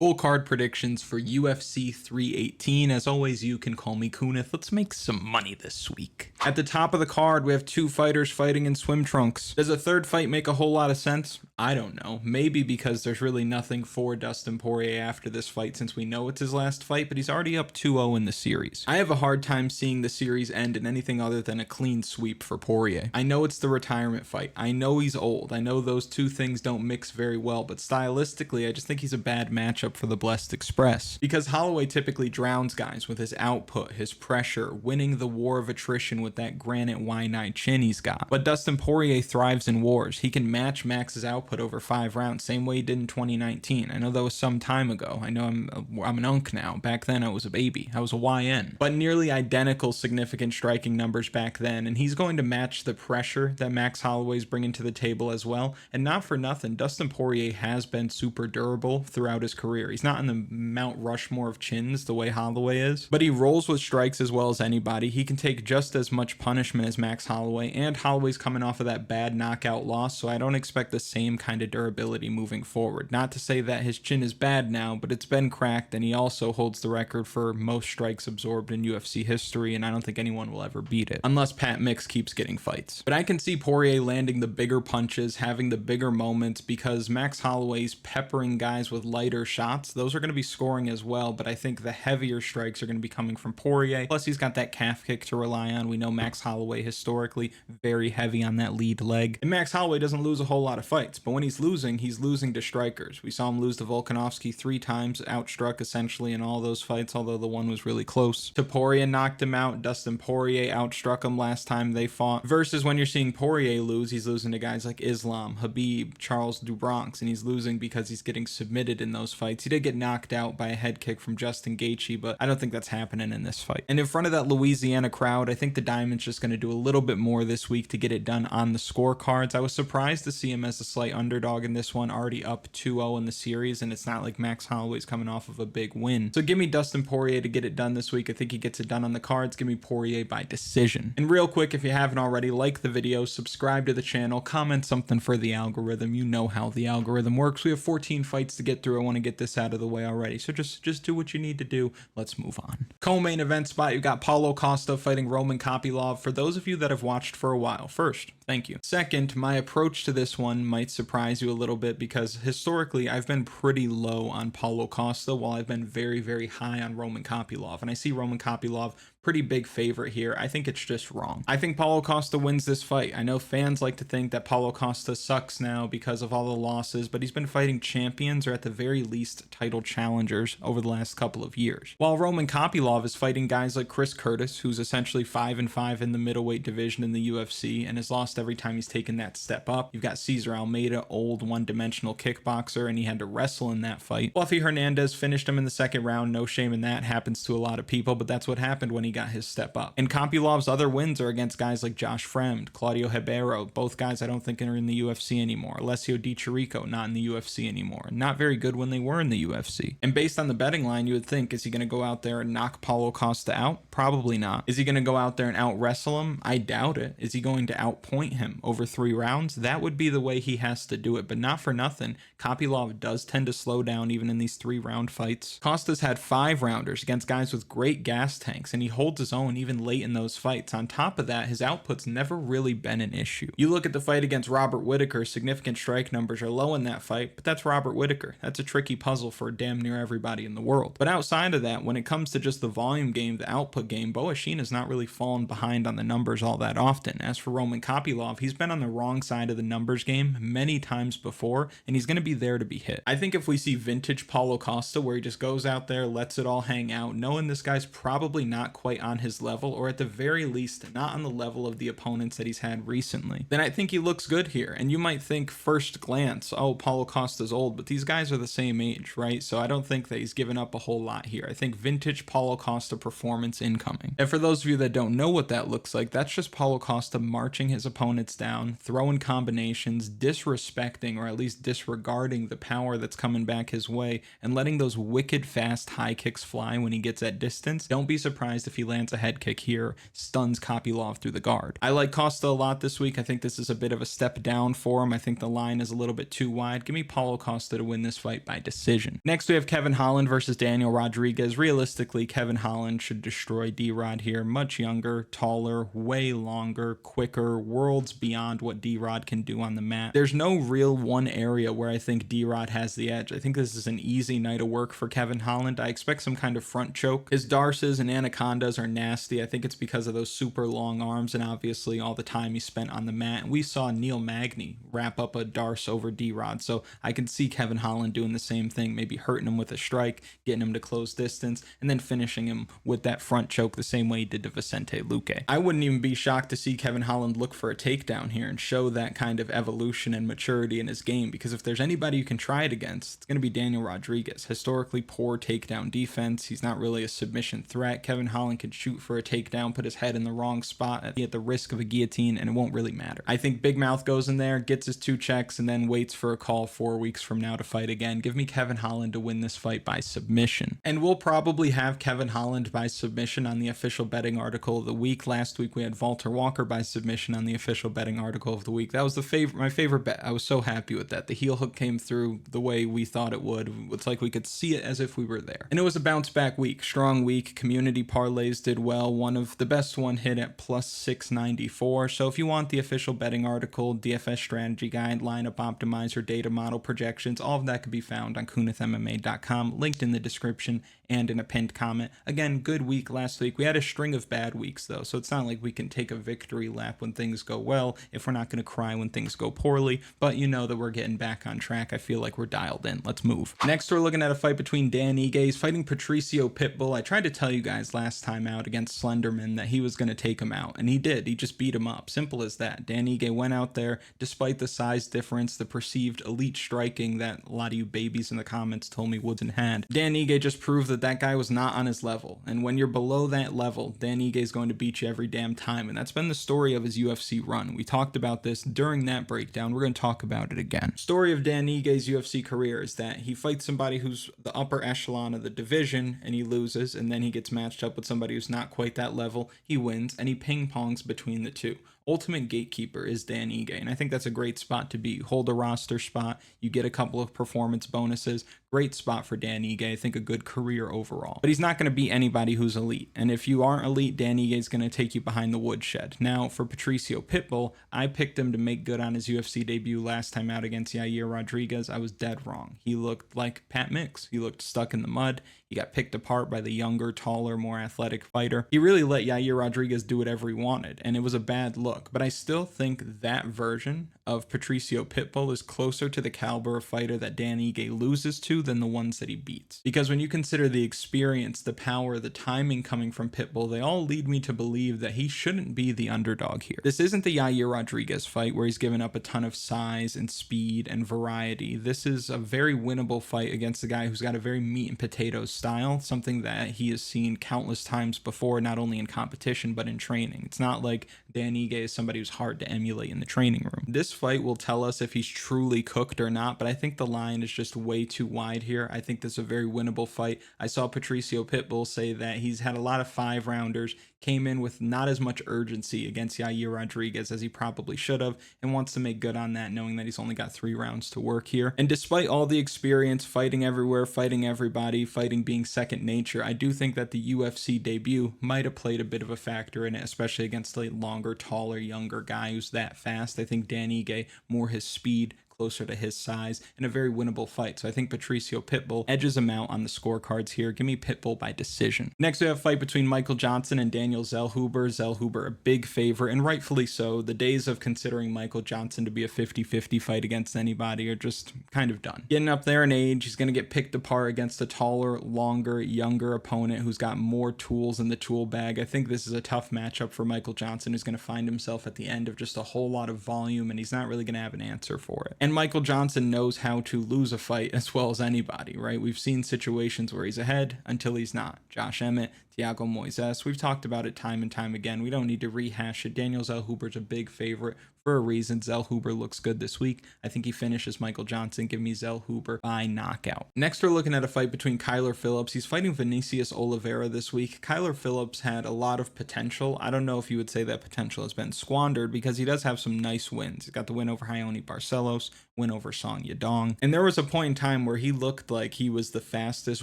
Full card predictions for UFC 318. As always, you can call me Kunith. Let's make some money this week. At the top of the card, we have two fighters fighting in swim trunks. Does a third fight make a whole lot of sense? I don't know. Maybe because there's really nothing for Dustin Poirier after this fight since we know it's his last fight, but he's already up 2-0 in the series. I have a hard time seeing the series end in anything other than a clean sweep for Poirier. I know it's the retirement fight. I know he's old. I know those two things don't mix very well, but stylistically, I just think he's a bad matchup for the Blessed Express. Because Holloway typically drowns guys with his output, his pressure, winning the war of attrition with that granite Y9 chin he's got. But Dustin Poirier thrives in wars. He can match Max's output over 5 rounds, same way he did in 2019. I know that was some time ago. I know I'm an unk now. Back then I was a baby. I was a YN. But nearly identical significant striking numbers back then, and he's going to match the pressure that Max Holloway's bringing to the table as well. And not for nothing, Dustin Poirier has been super durable throughout his career. He's not in the Mount Rushmore of chins the way Holloway is, but he rolls with strikes as well as anybody. He can take just as much punishment as Max Holloway, and Holloway's coming off of that bad knockout loss, so I don't expect the same kind of durability moving forward. Not to say that his chin is bad now, but it's been cracked, and he also holds the record for most strikes absorbed in UFC history, and I don't think anyone will ever beat it, unless Pat Mix keeps getting fights. But I can see Poirier landing the bigger punches, having the bigger moments, because Max Holloway's peppering guys with lighter shots. Those are going to be scoring as well, but I think the heavier strikes are going to be coming from Poirier. Plus, he's got that calf kick to rely on. We know Max Holloway historically very heavy on that lead leg. And Max Holloway doesn't lose a whole lot of fights, but when he's losing to strikers. We saw him lose to Volkanovski 3 times, outstruck essentially in all those fights, although the one was really close. Poirier knocked him out. Dustin Poirier outstruck him last time they fought. Versus when you're seeing Poirier lose, he's losing to guys like Islam, Habib, Charles do Bronx, and he's losing because he's getting submitted in those fights. He did get knocked out by a head kick from Justin Gaethje, but I don't think that's happening in this fight. And in front of that Louisiana crowd, I think the Diamond's just going to do a little bit more this week to get it done on the scorecards. I was surprised to see him as a slight underdog in this one, already up 2-0 in the series, and it's not like Max Holloway's coming off of a big win. So give me Dustin Poirier to get it done this week. I think he gets it done on the cards. Give me Poirier by decision. And real quick, if you haven't already, like the video, subscribe to the channel, comment something for the algorithm. You know how the algorithm works. We have 14 fights to get through. I want to get this out of the way already. So just do what you need to do. Let's move on. Co-main event spot, you got Paulo Costa fighting Roman Kopylov. For those of you that have watched for a while, first, thank you. Second, my approach to this one might surprise you a little bit because historically I've been pretty low on Paulo Costa while I've been very, very high on Roman Kopylov. And I see Roman Kopylov pretty big favorite here. I think it's just wrong. I think Paulo Costa wins this fight. I know fans like to think that Paulo Costa sucks now because of all the losses, but he's been fighting champions or at the very least title challengers over the last couple of years. While Roman Kopylov is fighting guys like Chris Curtis, who's essentially 5-5 in the middleweight division in the UFC and has lost every time he's taken that step up. You've got Cesar Almeida, old one-dimensional kickboxer, and he had to wrestle in that fight. Fluffy Hernandez finished him in the second round. No shame in that. Happens to a lot of people, but that's what happened when he got his step up. And Kopylov's other wins are against guys like Josh Fremd, Claudio Ribeiro, both guys I don't think are in the UFC anymore. Alessio Di Chirico, not in the UFC anymore. Not very good when they were in the UFC. And based on the betting line, you would think, is he going to go out there and knock Paulo Costa out? Probably not. Is he going to go out there and out wrestle him? I doubt it. Is he going to outpoint him over 3 rounds? That would be the way he has to do it, but not for nothing. Kopylov does tend to slow down even in these 3-round fights. Costa's had 5 rounders against guys with great gas tanks, and he holds his own even late in those fights. On top of that, his output's never really been an issue. You look at the fight against Robert Whittaker, significant strike numbers are low in that fight, but that's Robert Whittaker. That's a tricky puzzle for damn near everybody in the world. But outside of that, when it comes to just the volume game, the output game, Boashina's not really fallen behind on the numbers all that often. As for Roman Kopylov, he's been on the wrong side of the numbers game many times before, and he's going to be there to be hit. I think if we see vintage Paulo Costa, where he just goes out there, lets it all hang out, knowing this guy's probably not quite on his level, or at the very least not on the level of the opponents that he's had recently, then I think he looks good here. And you might think first glance, oh, Paulo Costa's old, but these guys are the same age, right? So I don't think that he's given up a whole lot here. I think vintage Paulo Costa performance incoming. And for those of you that don't know what that looks like, that's just Paulo Costa marching his opponents down, throwing combinations, disrespecting or at least disregarding the power that's coming back his way, and letting those wicked fast high kicks fly when he gets at distance. Don't be surprised if he lands a head kick here, stuns Kopylov through the guard. I like Costa a lot this week. I think this is a bit of a step down for him. I think the line is a little bit too wide. Give me Paulo Costa to win this fight by decision. Next, we have Kevin Holland versus Daniel Rodriguez. Realistically, Kevin Holland should destroy D-Rod here. Much younger, taller, way longer, quicker, worlds beyond what D-Rod can do on the mat. There's no real one area where I think D-Rod has the edge. I think this is an easy night of work for Kevin Holland. I expect some kind of front choke. His darces and anacondas are nasty. I think it's because of those super long arms and obviously all the time he spent on the mat. And we saw Neil Magny wrap up a darce over D-Rod, so I can see Kevin Holland doing the same thing, maybe hurting him with a strike, getting him to close distance, and then finishing him with that front choke the same way he did to Vicente Luque. I wouldn't even be shocked to see Kevin Holland look for a takedown here and show that kind of evolution and maturity in his game, because if there's anybody you can try it against, it's going to be Daniel Rodriguez. Historically poor takedown defense. He's not really a submission threat. Kevin Holland can shoot for a takedown, put his head in the wrong spot at the risk of a guillotine, and it won't really matter. I think Big Mouth goes in there, gets his 2 checks, and then waits for a call 4 weeks from now to fight again. Give me Kevin Holland to win this fight by submission. And we'll probably have Kevin Holland by submission on the official betting article of the week. Last week we had Walter Walker by submission on the official betting article of the week. That was my favorite bet. I was so happy with that. The heel hook came through the way we thought it would. It's like we could see it as if we were there. And it was a bounce back week, strong week. Community parlays did well. One of the best one hit at plus 694. So if you want the official betting article, DFS strategy guide, lineup optimizer, data model projections, all of that could be found on kunithmma.com, linked in the description and in a pinned comment. Again, good week last week. We had a string of bad weeks though, so it's not like we can take a victory lap when things go well if we're not going to cry when things go poorly, but you know that we're getting back on track. I feel like we're dialed in. Let's move. Next, we're looking at a fight between Dan Ige. He's fighting Patricio Pitbull. I tried to tell you guys last time out against Slenderman that he was going to take him out, and he did. He just beat him up. Simple as that. Dan Ige went out there, despite the size difference, the perceived elite striking that a lot of you babies in the comments told me Woodson had. Dan Ige just proved that guy was not on his level, and when you're below that level, Dan Ige is going to beat you every damn time, and that's been the story of his UFC run. We talked about this during that breakdown. We're going to talk about it again. Story of Dan Ige's UFC career is that he fights somebody who's the upper echelon of the division and he loses, and then he gets matched up with somebody who's not quite that level, he wins, and he ping-pongs between the two. Ultimate gatekeeper is Dan Ige, and I think that's a great spot to be. You hold a roster spot, you get a couple of performance bonuses. Great spot for Dan Ige. I think a good career overall. But he's not going to beat anybody who's elite. And if you aren't elite, Dan Ige is going to take you behind the woodshed. Now, for Patricio Pitbull, I picked him to make good on his UFC debut last time out against Yair Rodriguez. I was dead wrong. He looked like Pat Mix. He looked stuck in the mud. He got picked apart by the younger, taller, more athletic fighter. He really let Yair Rodriguez do whatever he wanted, and it was a bad look. But I still think that version of Patricio Pitbull is closer to the caliber of fighter that Dan Ige loses to than the ones that he beats. Because when you consider the experience, the power, the timing coming from Pitbull, they all lead me to believe that he shouldn't be the underdog here. This isn't the Yair Rodriguez fight where he's given up a ton of size and speed and variety. This is a very winnable fight against a guy who's got a very meat and potatoes style, something that he has seen countless times before, not only in competition but in training. It's not like Dan Ige is somebody who's hard to emulate in the training room. This fight will tell us if he's truly cooked or not, but I think the line is just way too wide here. I think this is a very winnable fight. I saw Patricio Pitbull say that he's had a lot of 5-rounders, came in with not as much urgency against Yair Rodriguez as he probably should have, and wants to make good on that, knowing that he's only got 3 rounds to work here. And despite all the experience, fighting everywhere, fighting everybody, fighting being second nature, I do think that the UFC debut might have played a bit of a factor in it, especially against a longer, taller, younger guy who's that fast. I think Dan Ige, more his speed, closer to his size, and a very winnable fight. So I think Patricio Pitbull edges him out on the scorecards here. Give me Pitbull by decision. Next, we have a fight between Michael Johnson and Daniel Zellhuber. Zellhuber, a big favorite, and rightfully so. The days of considering Michael Johnson to be a 50-50 fight against anybody are just kind of done. Getting up there in age, he's going to get picked apart against a taller, longer, younger opponent who's got more tools in the tool bag. I think this is a tough matchup for Michael Johnson, who's going to find himself at the end of just a whole lot of volume, and he's not really going to have an answer for it. And Michael Johnson knows how to lose a fight as well as anybody, right? We've seen situations where he's ahead until he's not. Josh Emmett, Thiago Moises. We've talked about it time and time again. We don't need to rehash it. Daniel Zellhuber's a big favorite for a reason. Zellhuber looks good this week. I think he finishes Michael Johnson. Give me Zellhuber by knockout. Next, we're looking at a fight between Kyler Phillips. He's fighting Vinicius Oliveira this week. Kyler Phillips had a lot of potential. I don't know if you would say that potential has been squandered because he does have some nice wins. He's got the win over Ioni Barcelos, win over Song Yadong. And there was a point in time where he looked like he was the fastest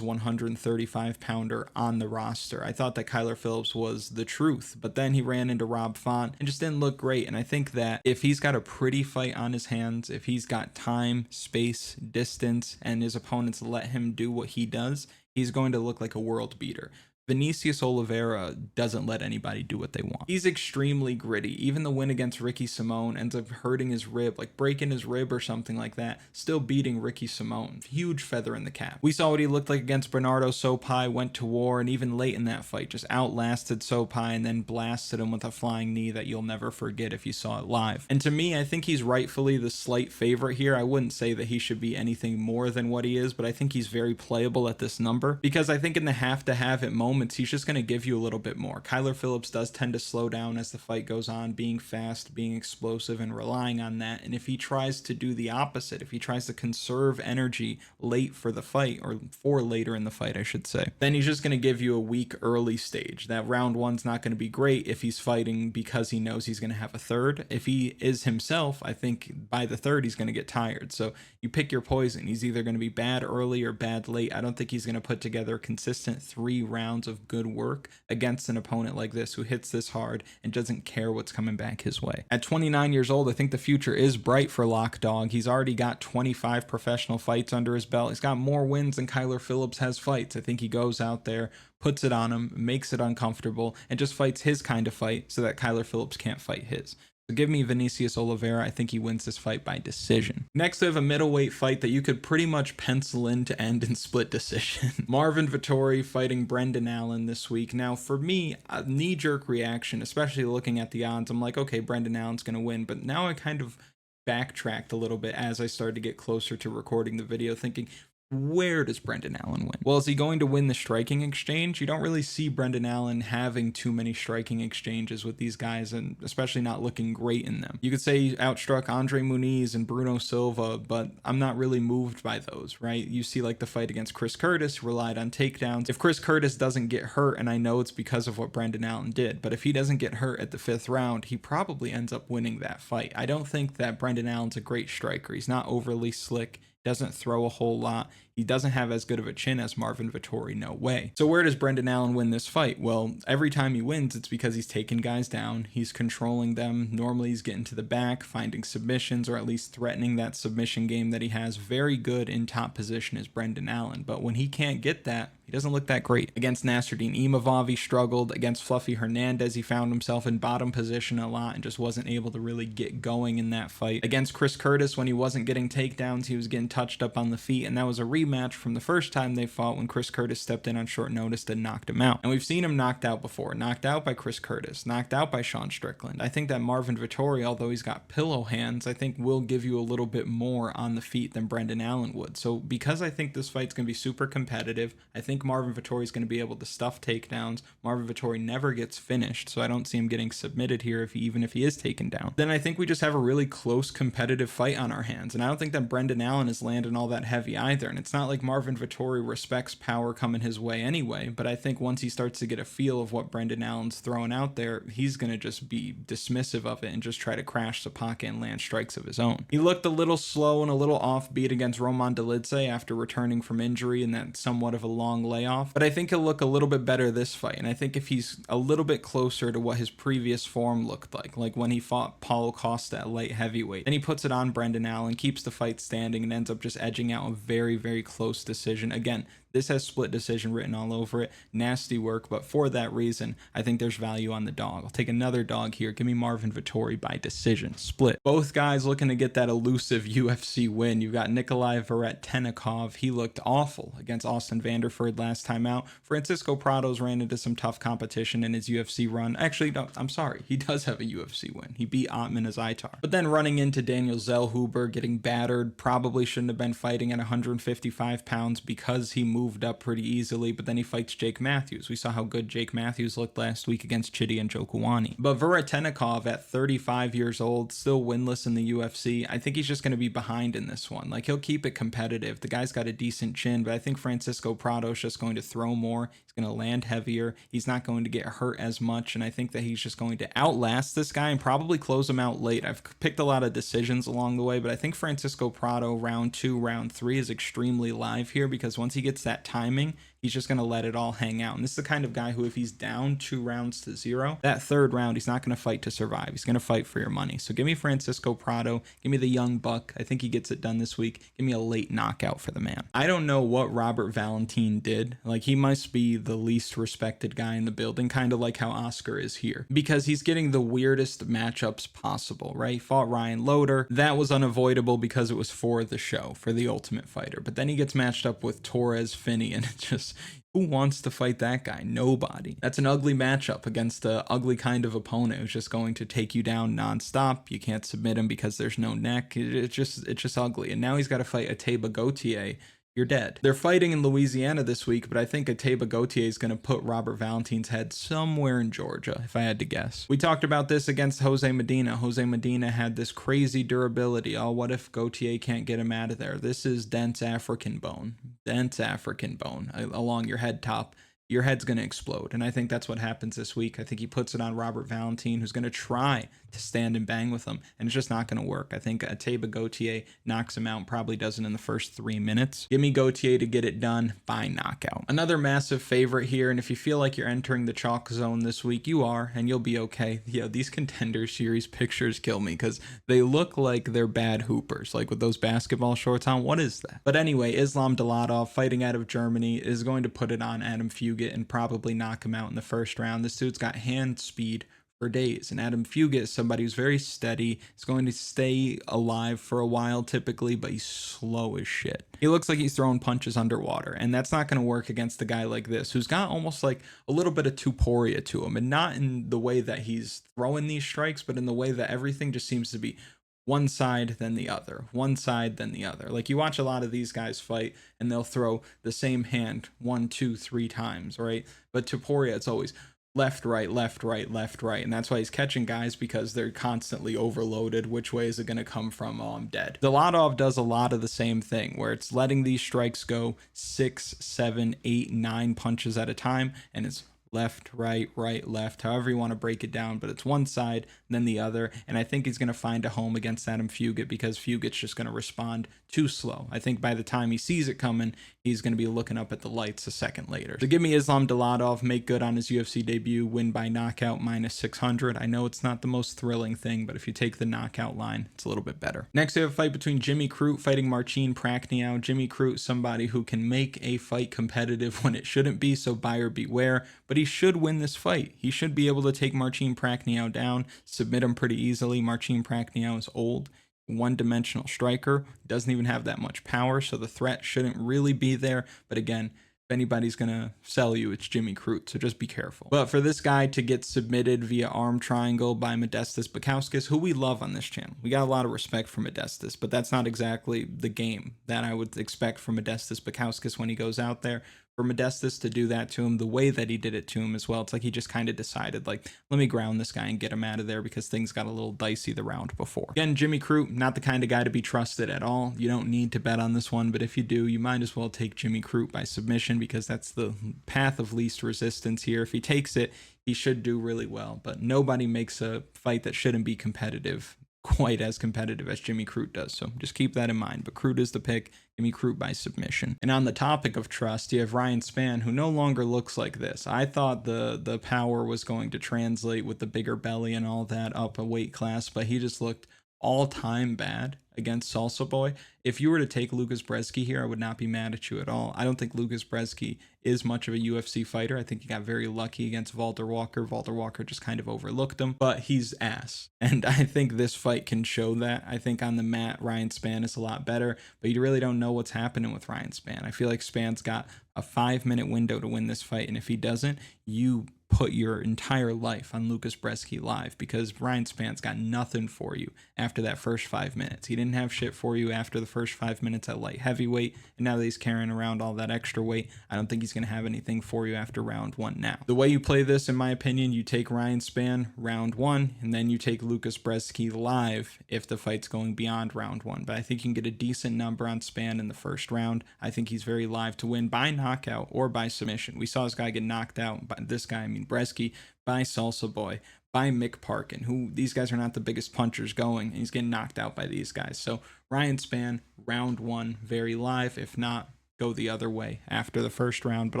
135 pounder on the roster. I thought that Kyler Phillips was the truth, but then he ran into Rob Font and just didn't look great. And I think that if he's got a pretty fight on his hands, if he's got time, space, distance, and his opponents let him do what he does, he's going to look like a world beater. Vinicius Oliveira doesn't let anybody do what they want. He's extremely gritty. Even the win against Ricky Simón ends up hurting his rib, like breaking his rib or something like that, still beating Ricky Simón. Huge feather in the cap. We saw what he looked like against Bernardo Sopai, went to war, and even late in that fight just outlasted Sopai and then blasted him with a flying knee that you'll never forget if you saw it live. And to me, I think he's rightfully the slight favorite here. I wouldn't say that he should be anything more than what he is, but I think he's very playable at this number because I think in the have-to-have it moment, he's just going to give you a little bit more. Kyler Phillips does tend to slow down as the fight goes on, being fast, being explosive, and relying on that. And if he tries to do the opposite, if he tries to conserve energy late for the fight, or for later in the fight, I should say, then he's just going to give you a weak early stage. That round one's not going to be great if he's fighting because he knows he's going to have a third. If he is himself, I think by the third, he's going to get tired. So you pick your poison. He's either going to be bad early or bad late. I don't think he's going to put together a consistent 3 rounds of good work against an opponent like this who hits this hard and doesn't care what's coming back his way. At 29 years old, I think the future is bright for Lock Dog. He's already got 25 professional fights under his belt. He's got more wins than Kyler Phillips has fights. I think he goes out there, puts it on him, makes it uncomfortable, and just fights his kind of fight so that Kyler Phillips can't fight his. So give me Vinicius Oliveira. I think he wins this fight by decision. Next, we have a middleweight fight that you could pretty much pencil in to end in split decision. Marvin Vettori fighting Brendan Allen this week. Now, for me, a knee-jerk reaction, especially looking at the odds, I'm like, okay, Brendan Allen's going to win. But now I kind of backtracked a little bit as I started to get closer to recording the video, thinking, where does Brendan Allen win? Well, is he going to win the striking exchange? You don't really see Brendan Allen having too many striking exchanges with these guys, and especially not looking great in them. You could say he outstruck Andre Muniz and Bruno Silva, but I'm not really moved by those, right? You see like the fight against Chris Curtis, relied on takedowns. If Chris Curtis doesn't get hurt, and I know it's because of what Brendan Allen did, but if he doesn't get hurt at the 5th round, he probably ends up winning that fight. I don't think that Brendan Allen's a great striker. He's not overly slick, doesn't throw a whole lot. He doesn't have as good of a chin as Marvin Vettori, no way. So where does Brendan Allen win this fight? Well, every time he wins, it's because he's taking guys down, he's controlling them. Normally he's getting to the back, finding submissions, or at least threatening that submission game that he has. Very good in top position is Brendan Allen, but when he can't get that, he doesn't look that great. Against Nasruddin Imavov, he struggled. Against Fluffy Hernandez, he found himself in bottom position a lot and just wasn't able to really get going in that fight. Against Chris Curtis, when he wasn't getting takedowns, he was getting touched up on the feet, and that was a rematch from the first time they fought when Chris Curtis stepped in on short notice and knocked him out. And we've seen him knocked out before. Knocked out by Chris Curtis, knocked out by Sean Strickland. I think that Marvin Vettori, although he's got pillow hands, I think will give you a little bit more on the feet than Brendan Allen would. So because I think this fight's going to be super competitive, I think Marvin Vettori is going to be able to stuff takedowns. Marvin Vettori never gets finished, so I don't see him getting submitted here even if he is taken down. Then I think we just have a really close competitive fight on our hands, and I don't think that Brendan Allen is landing all that heavy either, and it's not like Marvin Vettori respects power coming his way anyway, but I think once he starts to get a feel of what Brendan Allen's throwing out there, he's going to just be dismissive of it and just try to crash the pocket and land strikes of his own. He looked a little slow and a little offbeat against Roman Dolidze after returning from injury and that somewhat of a long layoff, but I think he'll look a little bit better this fight, and I think if he's a little bit closer to what his previous form looked like when he fought Paulo Costa at light heavyweight, then he puts it on Brendan Allen, keeps the fight standing, and ends up just edging out a very, very close decision. Again, this has split decision written all over it. Nasty work, but for that reason, I think there's value on the dog. I'll take another dog here. Give me Marvin Vettori by decision. Split. Both guys looking to get that elusive UFC win. You've got Nikolay Veretennikov. He looked awful against Austin Vanderford last time out. Francisco Prado's ran into some tough competition in his UFC run. Actually, no, I'm sorry. He does have a UFC win. He beat Otman Azaitar. But then running into Daniel Zellhuber, getting battered, probably shouldn't have been fighting at 155 pounds because he moved moved up pretty easily, but then he fights Jake Matthews. We saw how good Jake Matthews looked last week against Chidi and Njokuani. But Veretennikov at 35 years old, still winless in the UFC, I think he's just going to be behind in this one. Like, he'll keep it competitive. The guy's got a decent chin, but I think Francisco Prado's just going to throw more. He's going to land heavier. He's not going to get hurt as much, and I think that he's just going to outlast this guy and probably close him out late. I've picked a lot of decisions along the way, but I think Francisco Prado round 2, round 3 is extremely live here, because once he gets that timing, he's just going to let it all hang out. And this is the kind of guy who, if he's down 2 rounds to 0, that third round, he's not going to fight to survive. He's going to fight for your money. So give me Francisco Prado. Give me the young buck. I think he gets it done this week. Give me a late knockout for the man. I don't know what Robert Valentin did. Like, he must be the least respected guy in the building, kind of like how Oscar is here, because he's getting the weirdest matchups possible, right? He fought Ryan Loder. That was unavoidable because it was for the show, for the Ultimate Fighter. But then he gets matched up with Torres Finney, and it just, who wants to fight that guy? Nobody. That's an ugly matchup against an ugly kind of opponent who's just going to take you down nonstop. You can't submit him because there's no neck. It's just ugly. And now he's got to fight Ateba Gautier. You're dead. They're fighting in Louisiana this week, but I think Ateba Gautier is going to put Robert Valentin's head somewhere in Georgia, if I had to guess. We talked about this against Jose Medina. Jose Medina had this crazy durability. Oh, what if Gautier can't get him out of there? This is dense African bone. Dense African bone along your head top. Your head's going to explode. And I think that's what happens this week. I think he puts it on Robert Valentin, who's going to try to stand and bang with him, and it's just not going to work. I think Ateba Gautier knocks him out and probably does it in the first 3 minutes. Give me Gautier to get it done by knockout. Another massive favorite here, and if you feel like you're entering the chalk zone this week, you are, and you'll be okay. Yeah, these Contender Series pictures kill me because they look like they're bad hoopers, like with those basketball shorts on. What is that? But anyway, Islam Dulatov, fighting out of Germany, is going to put it on Adam Fugitt and probably knock him out in the first round. This dude's got hand speed for days, and Adam Fugitt is somebody who's very steady. He's going to stay alive for a while typically, but he's slow as shit. He looks like he's throwing punches underwater, and that's not going to work against a guy like this, who's got almost like a little bit of Poirier to him, and not in the way that he's throwing these strikes, but in the way that everything just seems to be one side then the other, one side then the other. Like, you watch a lot of these guys fight and they'll throw the same hand 1, 2, 3 times, right? But Poirier, it's always left, right, left, right, left, right. And that's why he's catching guys, because they're constantly overloaded. Which way is it going to come from? Oh, I'm dead. Dulatov does a lot of the same thing, where it's letting these strikes go 6, 7, 8, 9 punches at a time, and it's left, right, right, left, however you want to break it down, but it's one side, then the other, and I think he's going to find a home against Adam Fugitt, because Fugitt's just going to respond too slow. I think by the time he sees it coming, he's going to be looking up at the lights a second later. So give me Islam Dulatov, make good on his UFC debut, win by knockout, -600. I know it's not the most thrilling thing, but if you take the knockout line, it's a little bit better. Next, we have a fight between Jimmy Crute fighting Marcin Prachnio. Jimmy Crute, somebody who can make a fight competitive when it shouldn't be, so buyer beware, but he should win this fight. He should be able to take Marcin Prachnio down, submit him pretty easily. Marcin Prachnio is old, one-dimensional striker, doesn't even have that much power, so the threat shouldn't really be there. But again, if anybody's gonna sell you, it's Jimmy Crute, so just be careful. But for this guy to get submitted via arm triangle by Modestas Bukauskas, who we love on this channel, we got a lot of respect for Modestas, but that's not exactly the game that I would expect from Modestas Bukauskas when he goes out there. For Modestas to do that to him the way that he did it to him as well, it's like he just kind of decided, like, let me ground this guy and get him out of there, because things got a little dicey the round before. Again, Jimmy Crute, not the kind of guy to be trusted at all. You don't need to bet on this one, but if you do, you might as well take Jimmy Crute by submission, because that's the path of least resistance here. If he takes it, he should do really well, but nobody makes a fight that shouldn't be competitive quite as competitive as Jimmy Crute does, so just keep that in mind. But Crute is the pick. Give me Crute by submission. And on the topic of trust, you have Ryan Spann, who no longer looks like this. I thought the power was going to translate with the bigger belly and all that up a weight class, but he just looked all-time bad against Salsa Boy. If you were to take Lukasz Brzeski here, I would not be mad at you at all. I don't think Lukasz Brzeski is much of a UFC fighter. I think he got very lucky against Walter Walker. Walter Walker just kind of overlooked him, but he's ass. And I think this fight can show that. I think on the mat, Ryan Spann is a lot better, but you really don't know what's happening with Ryan Spann. I feel like Spann's got a 5-minute window to win this fight, and if he doesn't, you put your entire life on Lukasz Brzeski live, because Ryan Spann's got nothing for you after that first 5 minutes. He didn't have shit for you after the first 5 minutes at light heavyweight, and now that he's carrying around all that extra weight, I don't think he's going to have anything for you after round 1 now. The way you play this, in my opinion, you take Ryan Spann round 1, and then you take Lukasz Brzeski live if the fight's going beyond round 1. But I think you can get a decent number on Spann in the first round. I think he's very live to win by knockout or by submission. We saw this guy get knocked out by this guy, Brzeski, by Salsa Boy, by Mick Parkin, who these guys are not the biggest punchers going, and he's getting knocked out by these guys. So Ryan Spann, round 1, very live. If not, go the other way after the first round, but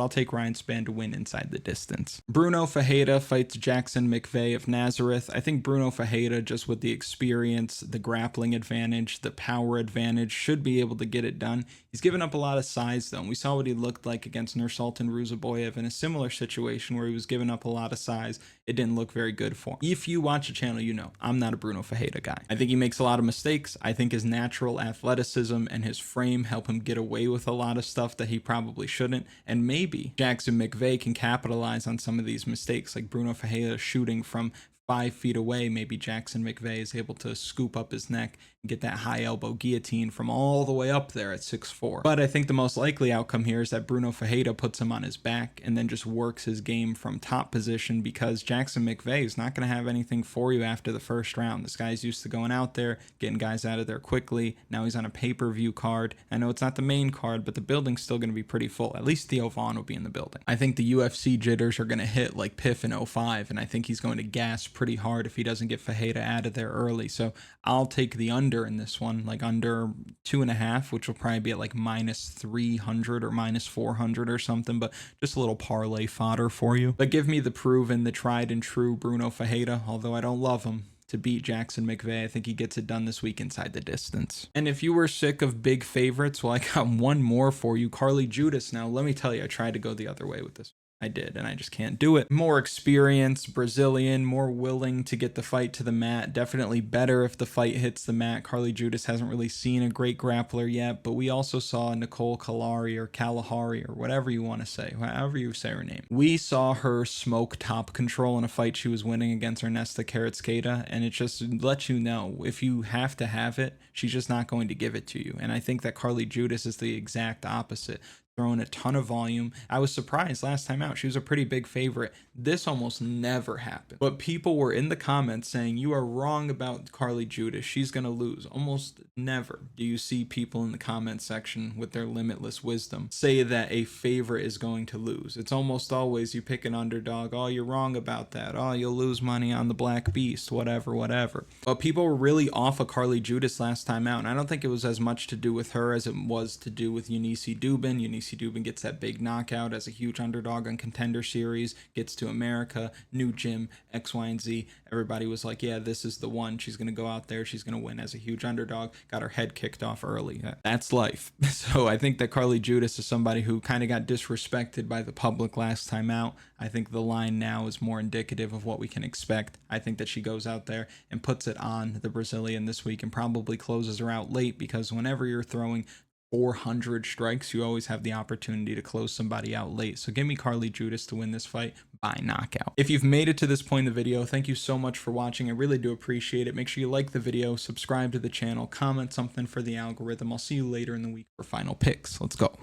I'll take Ryan Spann to win inside the distance. Brunno Ferreira fights Jackson McVey of Nazareth. I think Brunno Ferreira, just with the experience, the grappling advantage, the power advantage, should be able to get it done. He's given up a lot of size, though, and we saw what he looked like against Nursultan Ruzaboyev in a similar situation where he was giving up a lot of size. It didn't look very good for him. If you watch the channel, you know I'm not a Brunno Ferreira guy. I think he makes a lot of mistakes. I think his natural athleticism and his frame help him get away with a lot of stuff that he probably shouldn't, and maybe Jackson McVey can capitalize on some of these mistakes, like Brunno Ferreira shooting from 5 feet away. Maybe Jackson McVey is able to scoop up his neck and get that high elbow guillotine from all the way up there at 6'4". But I think the most likely outcome here is that Brunno Ferreira puts him on his back and then just works his game from top position, because Jackson McVey is not going to have anything for you after the first round. This guy's used to going out there, getting guys out of there quickly. Now he's on a pay-per-view card. I know it's not the main card, but the building's still going to be pretty full. At least Theo Vaughn will be in the building. I think the UFC jitters are going to hit like Piff in 05, and I think he's going to gas pretty hard if he doesn't get Ferreira out of there early. So I'll take the under in this one, like under 2.5, which will probably be at like -300 or -400 or something, but just a little parlay fodder for you. But give me the proven, the tried and true Brunno Ferreira, although I don't love him, to beat Jackson McVey. I think he gets it done this week inside the distance. And if you were sick of big favorites, well, I got one more for you. Carli Judas. Now, let me tell you, I tried to go the other way with this. I did, and I just can't do it. More experienced, Brazilian, more willing to get the fight to the mat. Definitely better if the fight hits the mat. Carli Judas hasn't really seen a great grappler yet, but we also saw Nicole Kalari or Kalahari or whatever you want to say, however you say her name. We saw her smoke top control in a fight she was winning against Ernesta Karatskaya, and it just lets you know, if you have to have it, she's just not going to give it to you. And I think that Carli Judas is the exact opposite. Throwing a ton of volume. I was surprised last time out. She was a pretty big favorite. This almost never happened. But people were in the comments saying, you are wrong about Carli Judas. She's going to lose. Almost never do you see people in the comment section with their limitless wisdom say that a favorite is going to lose. It's almost always you pick an underdog. Oh, you're wrong about that. Oh, you'll lose money on the Black Beast, whatever. But people were really off of Carli Judas last time out. And I don't think it was as much to do with her as it was to do with Eunice Dubin. Eunice Dubin gets that big knockout as a huge underdog on Contender Series, gets to America, new gym, X, Y, and Z. Everybody was like, yeah, this is the one. She's going to go out there. She's going to win as a huge underdog. Got her head kicked off early. That's life. So I think that Carli Judas is somebody who kind of got disrespected by the public last time out. I think the line now is more indicative of what we can expect. I think that she goes out there and puts it on the Brazilian this week and probably closes her out late, because whenever you're throwing 400 strikes, you always have the opportunity to close somebody out late. So give me Carli Judas to win this fight by knockout. If you've made it to this point in the video, thank you so much for watching. I really do appreciate it. Make sure you like the video, subscribe to the channel, comment something for the algorithm. I'll see you later in the week for final picks. Let's go.